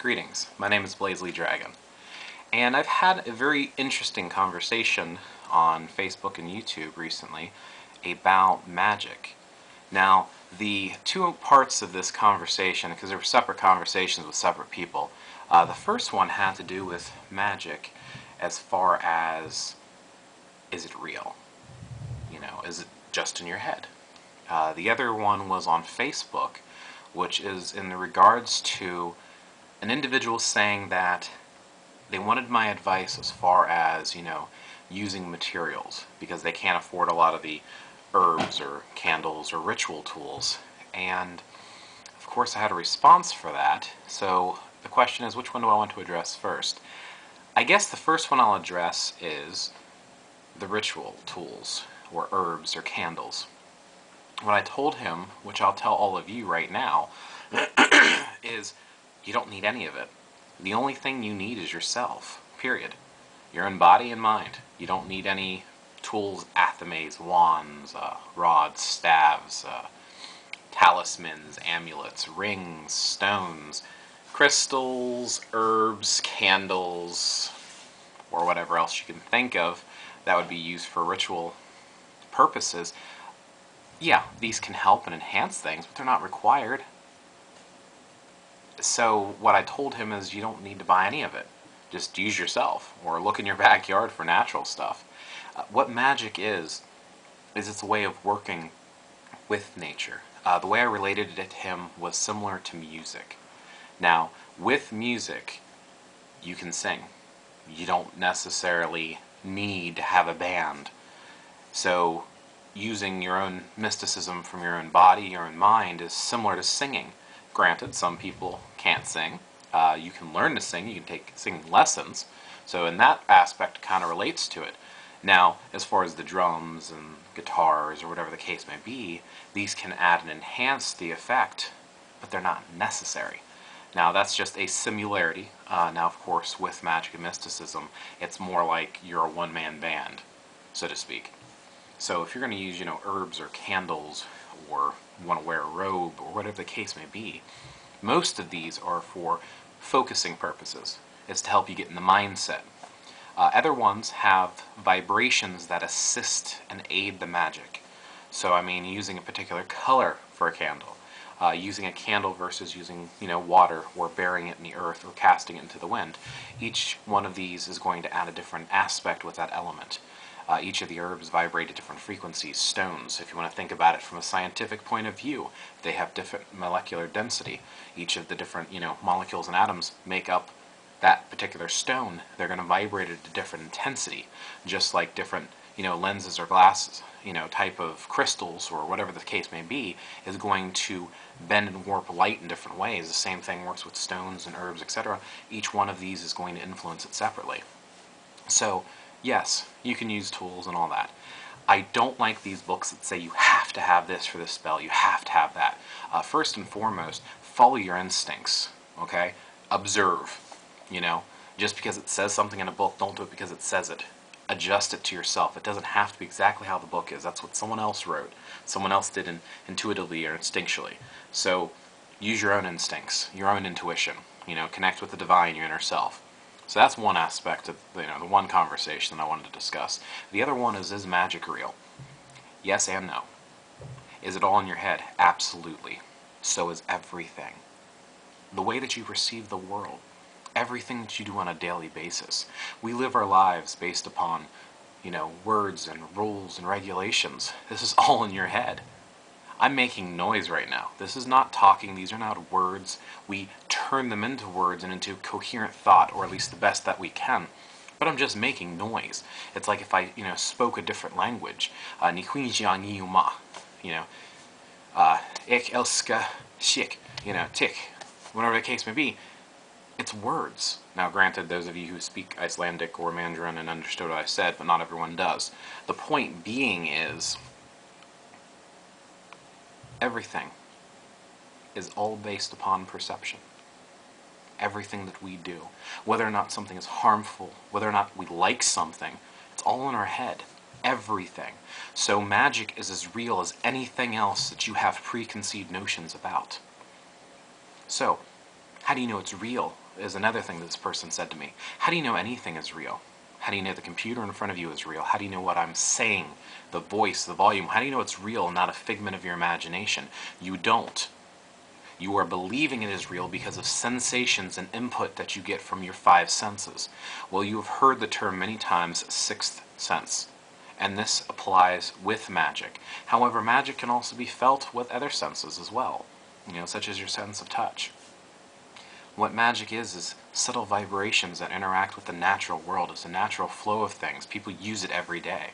Greetings, my name is BlazeLeeDragon, and I've had a very interesting conversation on Facebook and YouTube recently about magic. Now, the two parts of this conversation, because there were separate conversations with separate people, the first one had to do with magic as far as, is it real? Is it just in your head? The other one was on Facebook, which is in regards to an individual saying that they wanted my advice as far as, using materials, because they can't afford a lot of the herbs or candles or ritual tools. And of course I had a response for that, so the question is, which one do I want to address first? I guess the first one I'll address is the ritual tools, or herbs or candles. What I told him, which I'll tell all of you right now, is you don't need any of it. The only thing you need is yourself, period. Your own body and mind. You don't need any tools, athames, wands, rods, staves, talismans, amulets, rings, stones, crystals, herbs, candles, or whatever else you can think of that would be used for ritual purposes. Yeah, these can help and enhance things, but they're not required. So what I told him is you don't need to buy any of it. Just use yourself, or look in your backyard for natural stuff. What magic is it's a way of working with nature. The way I related it to him was similar to music. Now, with music, you can sing. You don't necessarily need to have a band. So using your own mysticism from your own body, your own mind, is similar to singing. Granted, some people can't sing. You can learn to sing, you can take singing lessons, so in that aspect it kind of relates to it. Now, as far as the drums and guitars, or whatever the case may be, these can add and enhance the effect, but they're not necessary. Now, that's just a similarity. Now, of course, with magic and mysticism, it's more like you're a one-man band, so to speak. So if you're going to use, herbs or candles, or want to wear a robe, or whatever the case may be, most of these are for focusing purposes. It's to help you get in the mindset. Other ones have vibrations that assist and aid the magic. So, using a particular color for a candle, using a candle versus using, water, or burying it in the earth, or casting it into the wind. Each one of these is going to add a different aspect with that element. Each of the herbs vibrate at different frequencies. Stones, if you want to think about it from a scientific point of view, they have different molecular density. Each of the different, molecules and atoms make up that particular stone. They're going to vibrate at a different intensity, just like different, lenses or glasses, type of crystals, or whatever the case may be, is going to bend and warp light in different ways. The same thing works with stones and herbs, etc. Each one of these is going to influence it separately. So, yes, you can use tools and all that. I don't like these books that say you have to have this for this spell, you have to have that. First and foremost, follow your instincts, okay? Observe, Just because it says something in a book, don't do it because it says it. Adjust it to yourself. It doesn't have to be exactly how the book is. That's what someone else wrote. Someone else did intuitively or instinctually. So, use your own instincts, your own intuition. Connect with the divine, your inner self. So that's one aspect of, the one conversation that I wanted to discuss. The other one is magic real? Yes and no. Is it all in your head? Absolutely. So is everything. The way that you perceive the world, everything that you do on a daily basis. We live our lives based upon, words and rules and regulations. This is all in your head. I'm making noise right now. This is not talking, these are not words. We turn them into words and into coherent thought, or at least the best that we can. But I'm just making noise. It's like if I, spoke a different language. Ik elska shik, tik, whatever the case may be. It's words. Now, granted, those of you who speak Icelandic or Mandarin and understood what I said, but not everyone does. The point being is, everything is all based upon perception. Everything that we do, whether or not something is harmful, whether or not we like something, it's all in our head. Everything. So magic is as real as anything else that you have preconceived notions about. So, how do you know it's real? is another thing that this person said to me. How do you know anything is real? How do you know the computer in front of you is real? How do you know what I'm saying? The voice, the volume. How do you know it's real, not a figment of your imagination? You don't. You are believing it is real because of sensations and input that you get from your five senses. Well, you have heard the term many times, sixth sense. And this applies with magic. However, magic can also be felt with other senses as well, such as your sense of touch. What magic is subtle vibrations that interact with the natural world. It's a natural flow of things. People use it every day.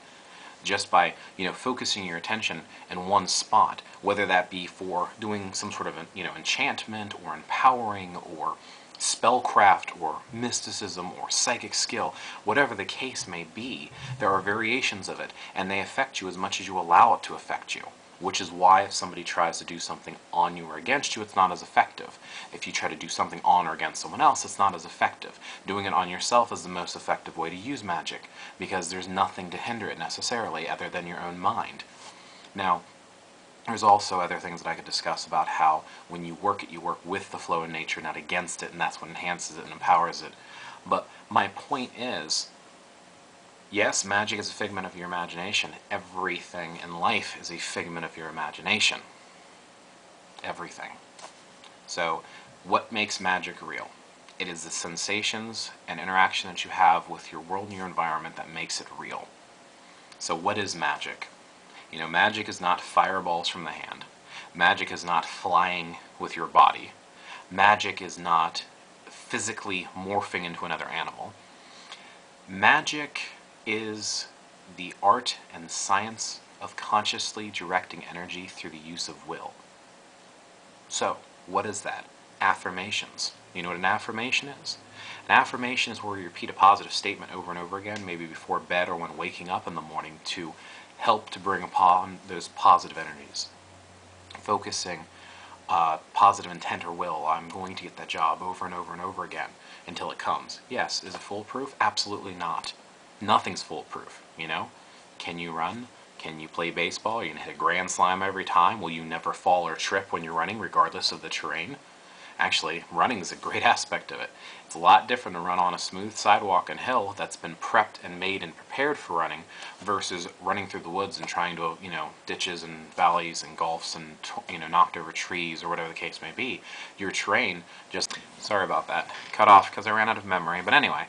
Just by, focusing your attention in one spot, whether that be for doing some sort of, enchantment or empowering or spellcraft or mysticism or psychic skill, whatever the case may be, there are variations of it, and they affect you as much as you allow it to affect you. Which is why if somebody tries to do something on you or against you, it's not as effective. If you try to do something on or against someone else, it's not as effective. Doing it on yourself is the most effective way to use magic, because there's nothing to hinder it necessarily other than your own mind. Now, there's also other things that I could discuss about how when you work it, you work with the flow of nature, not against it, and that's what enhances it and empowers it. But my point is, yes, magic is a figment of your imagination. Everything in life is a figment of your imagination. Everything. So, what makes magic real? It is the sensations and interaction that you have with your world and your environment that makes it real. So what is magic? Magic is not fireballs from the hand. Magic is not flying with your body. Magic is not physically morphing into another animal. Magic is the art and science of consciously directing energy through the use of will. So, what is that? Affirmations. You know what an affirmation is? An affirmation is where you repeat a positive statement over and over again, maybe before bed or when waking up in the morning, to help to bring upon those positive energies. Focusing positive intent or will. I'm going to get that job over and over and over again until it comes. Yes, is it foolproof? Absolutely not. Nothing's foolproof, Can you run? Can you play baseball? Are you going to hit a grand slam every time? Will you never fall or trip when you're running, regardless of the terrain? Actually, running is a great aspect of it. It's a lot different to run on a smooth sidewalk and hill that's been prepped and made and prepared for running versus running through the woods and trying to, ditches and valleys and gulfs and, knocked over trees or whatever the case may be. Your terrain just, sorry about that, cut off because I ran out of memory, but anyway.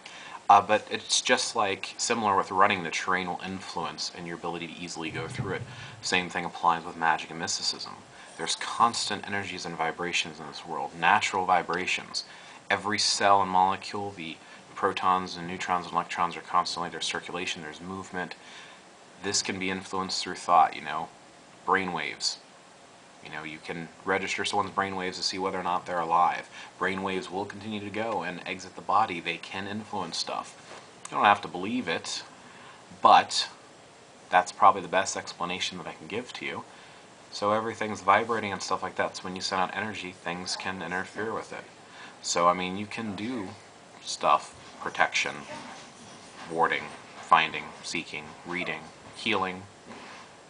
But it's just like similar with running, the terrain will influence and your ability to easily go through it. Same thing applies with magic and mysticism. There's constant energies and vibrations in this world, natural vibrations. Every cell and molecule, the protons and neutrons and electrons are constantly, there's circulation, there's movement. This can be influenced through thought, brain waves. You can register someone's brain waves to see whether or not they're alive. Brain waves will continue to go and exit the body. They can influence stuff. You don't have to believe it, but that's probably the best explanation that I can give to you. So everything's vibrating and stuff like that, so when you send out energy, things can interfere with it. So, you can do stuff, protection, warding, finding, seeking, reading, healing.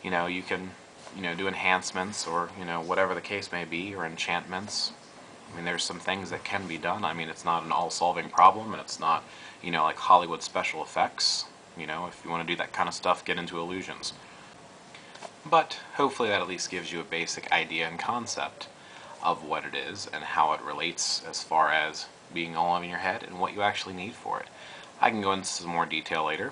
You can do enhancements or, whatever the case may be, or enchantments. There's some things that can be done. It's not an all-solving problem, and it's not, like Hollywood special effects. If you want to do that kind of stuff, get into illusions. But hopefully that at least gives you a basic idea and concept of what it is and how it relates as far as being all in your head and what you actually need for it. I can go into some more detail later,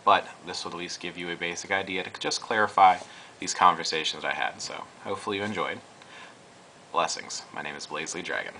but this will at least give you a basic idea to just clarify these conversations I had. So hopefully you enjoyed. Blessings. My name is BlazeLeeDragon.